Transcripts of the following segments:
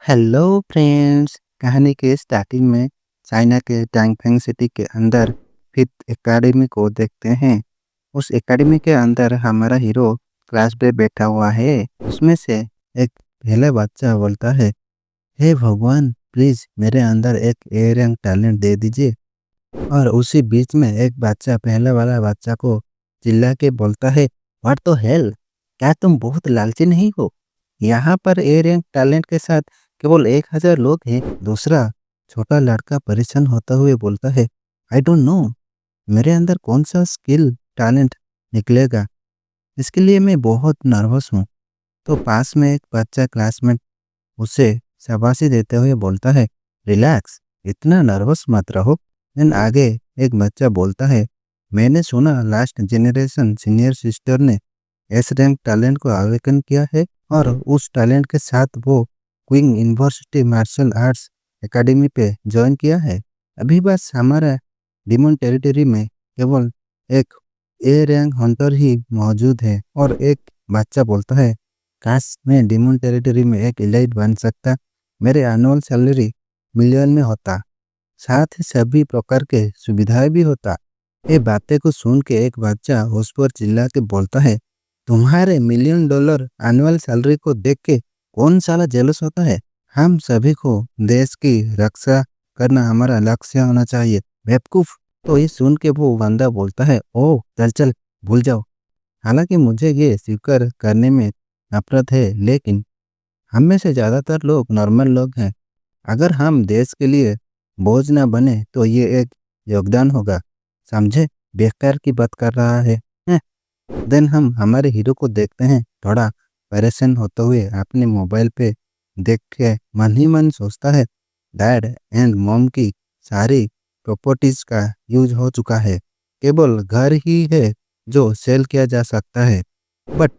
Hello friends. कहानी के starting में चाइना के टैंगफेंग सिटी के अंदर फिफ्थ एकेडमी को देखते हैं। उस एकेडमी के अंदर हमारा हीरो क्लास पे बैठा हुआ है। उसमें से एक पहला बच्चा बोलता है, हे भगवान प्लीज मेरे अंदर एक ए रैंक टैलेंट दे दीजिए। और उसी बीच में एक बच्चा पहले वाला बच्चा को चिल्ला के बोलता है, व्हाट द हेल, क्या तुम बहुत लालची नहीं हो? यहाँ पर ए रैंक टैलेंट के साथ केवल 1000 लोग हैं। दूसरा छोटा लड़का परेशान होता हुए बोलता है, आई डोंट नो मेरे अंदर कौन सा स्किल टैलेंट निकलेगा, इसके लिए मैं बहुत नर्वस हूँ। तो पास में एक बच्चा क्लासमेट उसे शाबाशी देते हुए बोलता है, रिलैक्स, इतना नर्वस मत रहो। देन आगे एक बच्चा बोलता है, मैंने सुना लास्ट जनरेशन सीनियर सिस्टर ने एस रैंक टैलेंट को अवेकन किया है और उस टैलेंट के साथ वो queen university martial arts academy पे ज्वाइन किया है। अभी बस हमारा डिमन टेरिटरी में केवल एक ए रैंक हंटर ही मौजूद है। और एक बच्चा बोलता है, काश मैं डिमन टेरिटरी में एक इलाइट बन सकता, मेरे एनुअल सैलरी मिलियन में होता, साथ ही सभी प्रकार के सुविधाएं भी होता। ये बातें को सुन के एक बच्चा उस पर चिल्ला के बोलता है, तुम्हारे $1,000,000 एनुअल सैलरी को देख के कौन साला जेलस होता है? हम सभी को देश की रक्षा करना हमारा लक्ष्य होना चाहिए, बेवकूफ। तो ये सुन के वो बंदा बोलता है, ओह चल चल भूल जाओ। हालांकि मुझे ये स्वीकार करने में नफरत है, लेकिन हम में से ज़्यादातर लोग नॉर्मल लोग हैं। अगर हम देश के लिए बोझ ना बने तो ये एक योगदान होगा, समझे? बेकार की बात कर रहा है। देन हम हमारे हीरो को देखते हैं थोड़ा परेशान होते हुए अपने मोबाइल पे देख के मन ही मन सोचता है, डैड एंड मॉम की सारी प्रॉपर्टीज का यूज हो चुका है, केवल घर ही है जो सेल किया जा सकता है, बट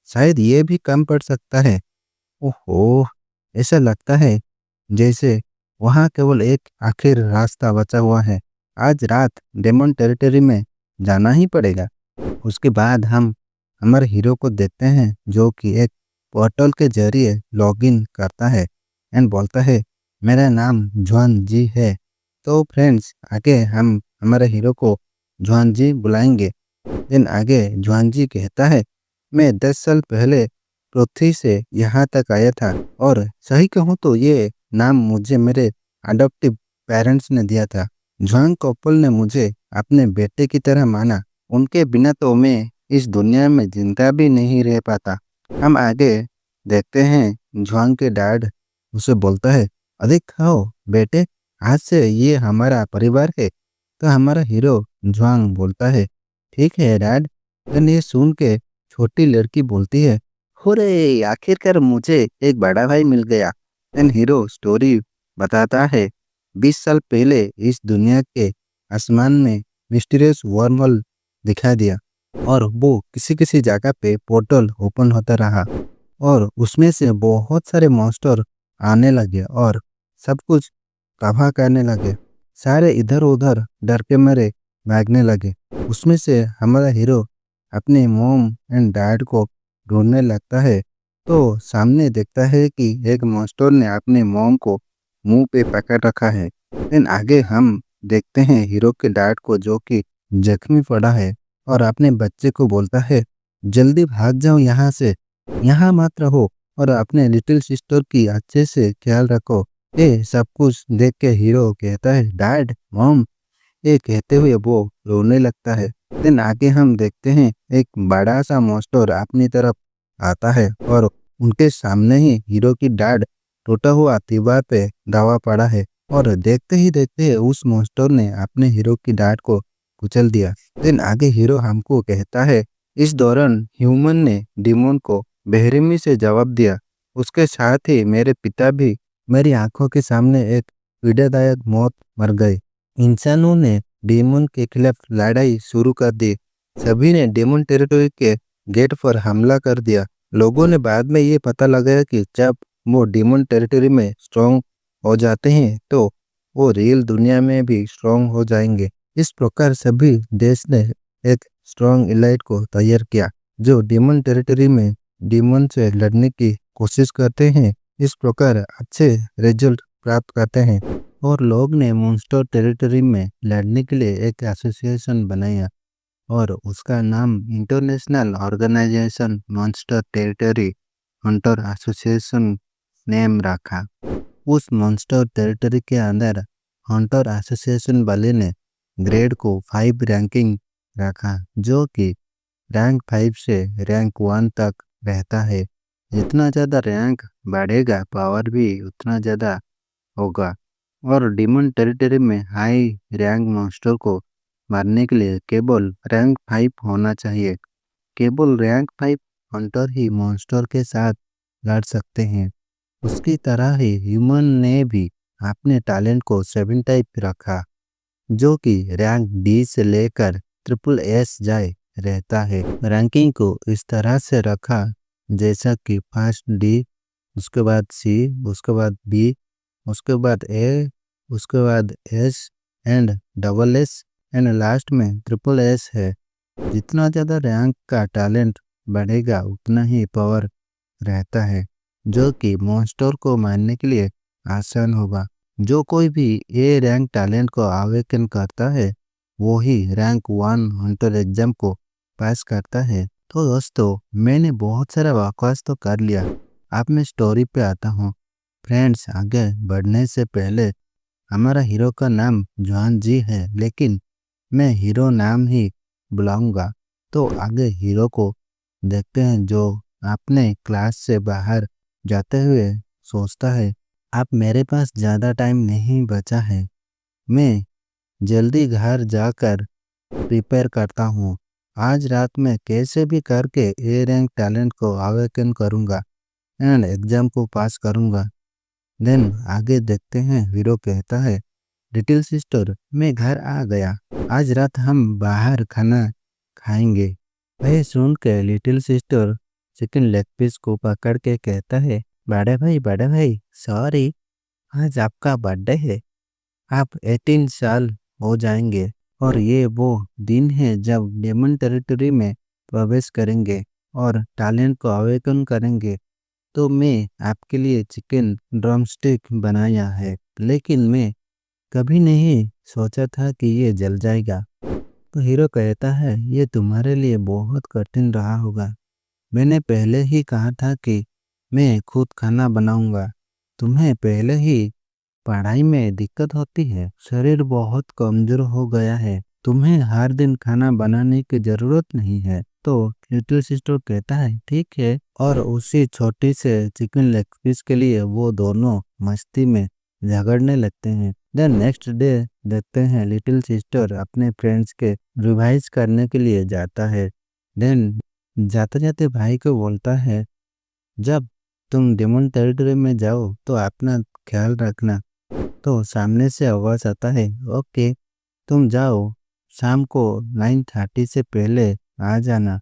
शायद ये भी कम पड़ सकता है। ओहो, ऐसा लगता है जैसे वहाँ केवल एक आखिर रास्ता बचा हुआ है। आज रात डेमन टेरिटरी में जाना ही पड़ेगा। उसके बाद हम हमारे हीरो को देखते हैं जो कि एक पोर्टल के जरिए लॉगिन करता है एंड बोलता है, मेरा नाम जुआन जी है। तो फ्रेंड्स आगे हम हमारे हीरो को जुआन जी बुलाएंगे। देन आगे जुआन जी कहता है, मैं 10 साल पहले पृथ्वी से यहाँ तक आया था और सही कहूँ तो ये नाम मुझे मेरे अडॉप्टिव पेरेंट्स ने दिया था। जुआन कपल ने मुझे अपने बेटे की तरह माना, उनके बिना तो मैं इस दुनिया में जिंदा भी नहीं रह पाता। हम आगे देखते हैं जुआन के डैड उसे बोलता है, अधिक खाओ बेटे, आज से ये हमारा परिवार है। तो हमारा हीरो जुआन बोलता है, ठीक है डैड। देन ये सुन के छोटी लड़की बोलती है, होरे आखिरकार मुझे एक बड़ा भाई मिल गया। देन हीरो स्टोरी बताता है, 20 साल पहले इस दुनिया के आसमान में मिस्टीरियस वर्महोल दिखा दिया और वो किसी किसी जगह पे पोर्टल ओपन होता रहा और उसमें से बहुत सारे मॉन्स्टर आने लगे और सब कुछ तबाह करने लगे। सारे इधर उधर डर के मारे भागने लगे। उसमें से हमारा हीरो अपने मॉम एंड डैड को ढूंढने लगता है। तो सामने देखता है कि एक मॉन्स्टर ने अपने मॉम को मुंह पे पकड़ रखा है। देन आगे हम देखते हैं हीरो के डैड को जो कि जख्मी पड़ा है और अपने बच्चे को बोलता है, जल्दी भाग जाओ यहाँ से, यहाँ मत रहो और अपने लिटिल सिस्टर की अच्छे से ख्याल रखो। ये सब कुछ देख के हीरो कहता है, डैड मॉम, ये कहते हुए वो रोने लगता है। देन आगे हम देखते हैं एक बड़ा सा मॉन्स्टर अपनी तरफ आता है और उनके सामने ही हीरो की डैड टूटा हुआ दीवार पे दबा पड़ा है और देखते ही देखते उस मॉन्स्टर ने अपने हीरो की डैड को कुचल दिया। देन आगे हीरो हमको कहता है, इस दौरान ह्यूमन ने डिमोन को बेरहमी से जवाब दिया। उसके साथ ही मेरे पिता भी मेरी आंखों के सामने एक पीड़ादायक मौत मर गए। इंसानों ने डेमन के खिलाफ लड़ाई शुरू कर दी। सभी ने डेमन टेरिटरी के गेट पर हमला कर दिया। लोगों ने बाद में ये पता लगाया कि जब वो डेमन टेरिटरी में स्ट्रॉन्ग हो जाते हैं तो वो रियल दुनिया में भी स्ट्रॉन्ग हो जाएंगे। इस प्रकार सभी देश ने एक स्ट्रॉन्ग इलाइट को तैयार किया जो डेमन टेरिटरी में डेमन से लड़ने की कोशिश करते हैं। इस प्रकार अच्छे रिजल्ट प्राप्त करते हैं और लोग ने मॉन्स्टर टेरिटरी में लड़ने के लिए एक एसोसिएशन बनाया और उसका नाम international organisation monster territory hunter association name रखा। उस मॉन्स्टर टेरिटरी के अंदर हंटर एसोसिएशन वाले ने ग्रेड को 5 रैंकिंग रखा, जो कि रैंक 5 से रैंक 1 तक रहता है। जितना ज़्यादा रैंक बढ़ेगा पावर भी उतना ज़्यादा होगा और डिमन टेरिटरी में हाई रैंक मॉन्स्टर को मारने के लिए केवल रैंक 5 होना चाहिए। केवल रैंक 5 हंटर ही मॉन्स्टर के साथ लड़ सकते हैं। उसकी तरह ही ह्यूमन ने भी अपने टैलेंट को 7 टाइप रखा, जो कि रैंक डी से लेकर ट्रिपल एस जाए रहता है। रैंकिंग को इस तरह से रखा जैसा कि फर्स्ट डी, उसके बाद सी, उसके बाद बी, उसके बाद ए, उसके बाद S and double S and last में ट्रिपल एस है। जितना ज़्यादा रैंक का टैलेंट बढ़ेगा उतना ही पावर रहता है, जो कि मॉन्स्टर को मारने के लिए आसान होगा। जो कोई भी ए रैंक टैलेंट को आवेदन करता है वो ही रैंक 1 हंटर एग्जाम को पास करता है। तो दोस्तों, मैंने बहुत सारा बकवास तो कर लिया, अब मैं स्टोरी पे आता हूँ। फ्रेंड्स, आगे बढ़ने से पहले हमारा हीरो का नाम जॉन जी है, लेकिन मैं हीरो नाम ही बुलाऊंगा। तो आगे हीरो को देखते हैं, जो अपने क्लास से बाहर जाते हुए सोचता है, अब मेरे पास ज़्यादा टाइम नहीं बचा है, मैं जल्दी घर जाकर प्रिपेयर करता हूँ। आज रात में कैसे भी करके ए रैंक टैलेंट को आवेदन करूँगा एंड एग्जाम को पास करूँगा। देन आगे देखते हैं, हीरो कहता है, लिटिल सिस्टर मैं घर आ गया, आज रात हम बाहर खाना खाएंगे। वह सुन के little sister chicken leg piece को पकड़ के कहता है, बड़े भाई सॉरी, आज आपका बर्थडे है, आप 18 साल हो जाएंगे और ये वो दिन है जब डेमन टेरिटरी में प्रवेश करेंगे और टैलेंट को अवेकन करेंगे। तो मैं आपके लिए चिकन ड्रमस्टिक बनाया है, लेकिन मैं कभी नहीं सोचा था कि ये जल जाएगा। तो हीरो कहता है, ये तुम्हारे लिए बहुत कठिन रहा होगा। मैंने पहले ही कहा था कि मैं खुद खाना बनाऊंगा। तुम्हें पहले ही पढ़ाई में दिक्कत होती है, शरीर बहुत कमजोर हो गया है, तुम्हें हर दिन खाना बनाने की जरूरत नहीं है। तो लिटिल सिस्टर कहता है, ठीक है, और उसी छोटी से चिकन लेग पीस के लिए वो दोनों मस्ती में झगड़ने लगते हैं। देन नेक्स्ट डे देखते हैं, लिटिल सिस्टर अपने फ्रेंड्स के रिवाइज करने के लिए जाता है। देन जाते जाते भाई को बोलता है, जब तुम डेमन टेरिटरी में जाओ तो अपना ख्याल रखना। तो सामने से आवाज आता है, ओके तुम जाओ, शाम को 9:30 से पहले आ जाना।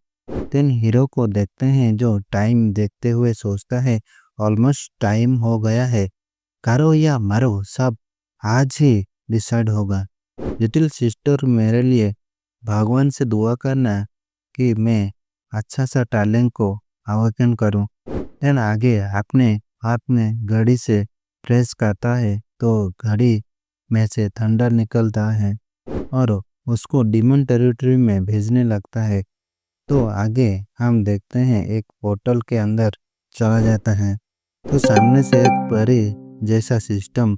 देन हीरो को देखते हैं, जो टाइम देखते हुए सोचता है, ऑलमोस्ट टाइम हो गया है, करो या मरो सब आज ही डिसाइड होगा। लिटिल सिस्टर मेरे लिए भगवान से दुआ करना कि मैं अच्छा सा टैलेंट को अवेकन करूं। देन आगे अपने हाथ में घड़ी से प्रेस करता है तो घड़ी में से थंडर निकलता है और उसको डिमन टेरिटरी में भेजने लगता है। तो आगे हम देखते हैं, एक पोर्टल के अंदर चला जाता है तो सामने से एक परी जैसा सिस्टम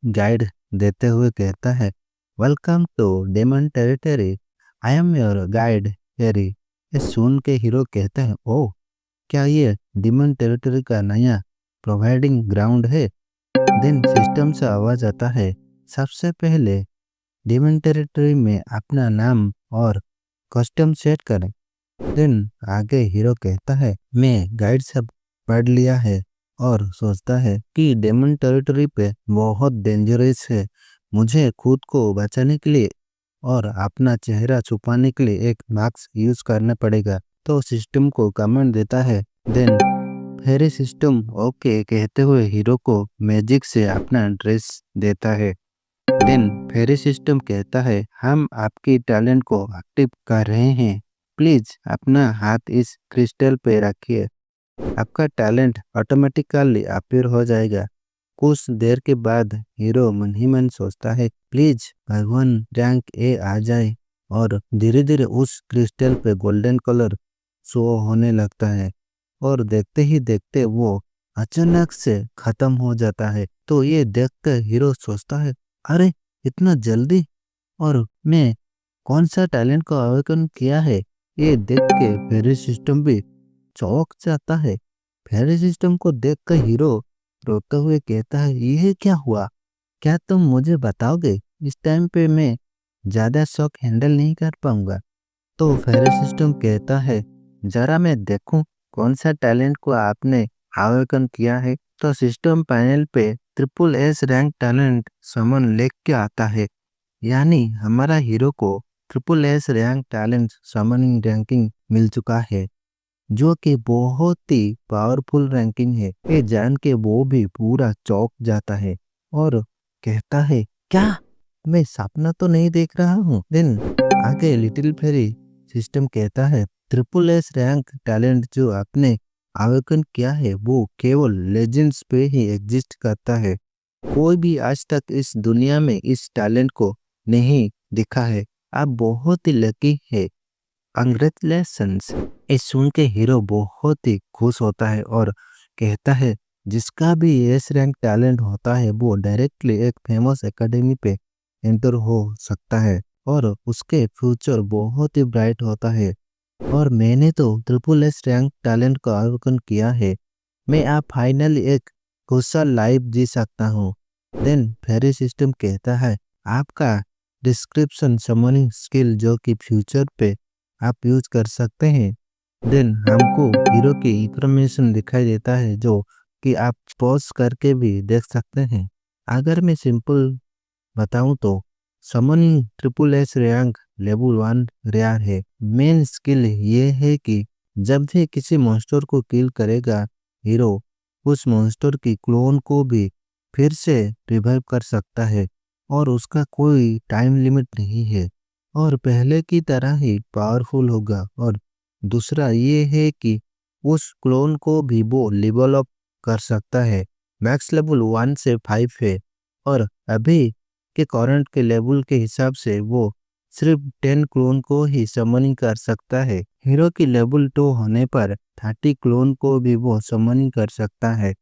गाइड देते हुए कहता है, welcome to demon territory, I am your guide Harry. ये सुन के हीरो कहता है, ओह क्या ये डेमन टेरिटरी का नया प्रोवाइडिंग ग्राउंड है। देन सिस्टम से आवाज आता है, सबसे पहले डेमन टेरिटरी में अपना नाम और कस्टम सेट करें। देन आगे हीरो कहता है, मैं गाइड से पढ़ लिया है और सोचता है कि डेमन टेरिटरी पे बहुत डेंजरस है, मुझे खुद को बचाने के लिए और अपना चेहरा छुपाने के लिए एक मास्क यूज करना पड़ेगा। तो सिस्टम को कमेंट देता है। देन फेरी सिस्टम ओके कहते हुए हीरो को मैजिक से अपना ड्रेस देता है। देन फेरी सिस्टम कहता है, हम आपकी टैलेंट को एक्टिव कर रहे हैं, प्लीज अपना हाथ इस क्रिस्टल पे रखिए। आपका टैलेंट ऑटोमेटिकली अपीयर हो जाएगा। कुछ देर के बाद हीरो मन ही मन सोचता है, प्लीज भगवान रैंक ए आ जाए, और धीरे धीरे उस क्रिस्टल पे गोल्डन कलर शो होने लगता है और देखते ही देखते वो अचानक से खत्म हो जाता है। तो ये देखकर हीरो सोचता है, अरे इतना जल्दी, और मैं कौन सा टैलेंट को अवेकन किया है। ये देख के फेरी सिस्टम भी चौंक जाता है। फेरी सिस्टम को देखकर हीरो रोते हुए कहता है, ये क्या हुआ, क्या तुम मुझे बताओगे, इस टाइम पे मैं ज्यादा शौक हैंडल नहीं कर पाऊंगा। तो फेरी सिस्टम कहता है, जरा मैं देखूं कौन सा टैलेंट को आपने अवेकन किया है। तो सिस्टम पैनल पे triple S rank talent summon लिख के आता है, यानी हमारा हीरो को triple S rank talent summoning ranking मिल चुका है, जो कि बहुत ही पावरफुल रैंकिंग है। ये जान के वो भी पूरा चौंक जाता है और कहता है, क्या मैं सपना तो नहीं देख रहा हूँ। देन आगे लिटिल फेरी सिस्टम कहता है, ट्रिपल एस रैंक टैलेंट जो आपने आवेदन किया है वो केवल लेजेंड्स पे ही एग्जिस्ट करता है। कोई भी आज तक इस दुनिया में इस टैलेंट को नहीं दिखा है। आप बहुत ही लकी है, कंग्रेचुलेशंस। ये सुन के हीरो बहुत ही खुश होता है और कहता है, जिसका भी एस रैंक टैलेंट होता है वो डायरेक्टली एक फेमस एकेडमी पे एंटर हो सकता है और उसके फ्यूचर बहुत ही ब्राइट होता है। और मैंने तो ट्रिपल एस रैंक टैलेंट का अवलोकन किया है। मैं आप फाइनली एक खुशहाल लाइफ जी सकता हूँ। देन फेरी सिस्टम कहता है, आपका डिस्क्रिप्शन समनिंग स्किल जो कि फ्यूचर पे आप यूज कर सकते हैं। देन हमको हीरो की इंफॉर्मेशन दिखाई देता है जो कि आप पॉज करके भी देख सकते हैं। अगर मैं सिंपल बताऊं तो summoning triple S rank level 1 rare है। मेन स्किल ये है कि जब भी किसी मॉन्स्टर को किल करेगा, हीरो उस मॉन्स्टर की क्लोन को भी फिर से रिवाइव कर सकता है और उसका कोई टाइम लिमिट नहीं है और पहले की तरह ही पावरफुल होगा। और दूसरा ये है कि उस क्लोन को भी वो लेवल अप कर सकता है। मैक्स लेवल 1 से 5 है और अभी के करंट के लेवल के हिसाब से वो सिर्फ 10 क्लोन को ही समनिंग कर सकता है। हीरो की लेवल 2 होने पर 30 क्लोन को भी वो समनिंग कर सकता है।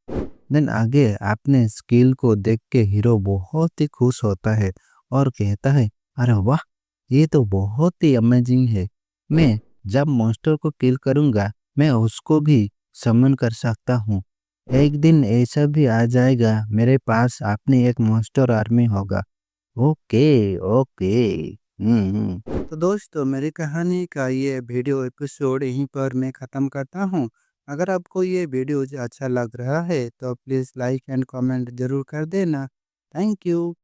देन आगे अपने स्किल को देख के हीरो बहुत ही खुश होता है और कहता है, अरे वाह, ये तो बहुत ही अमेजिंग है। मैं जब मॉन्स्टर को किल करूंगा मैं उसको भी समन कर सकता हूँ। एक दिन ऐसा भी आ जाएगा मेरे पास अपनी एक मॉन्स्टर आर्मी होगा। Okay, okay. तो दोस्तों, मेरी कहानी का ये वीडियो एपिसोड यहीं पर मैं ख़त्म करता हूँ। अगर आपको ये वीडियो अच्छा लग रहा है तो प्लीज़ लाइक एंड कमेंट ज़रूर कर देना। Thank you.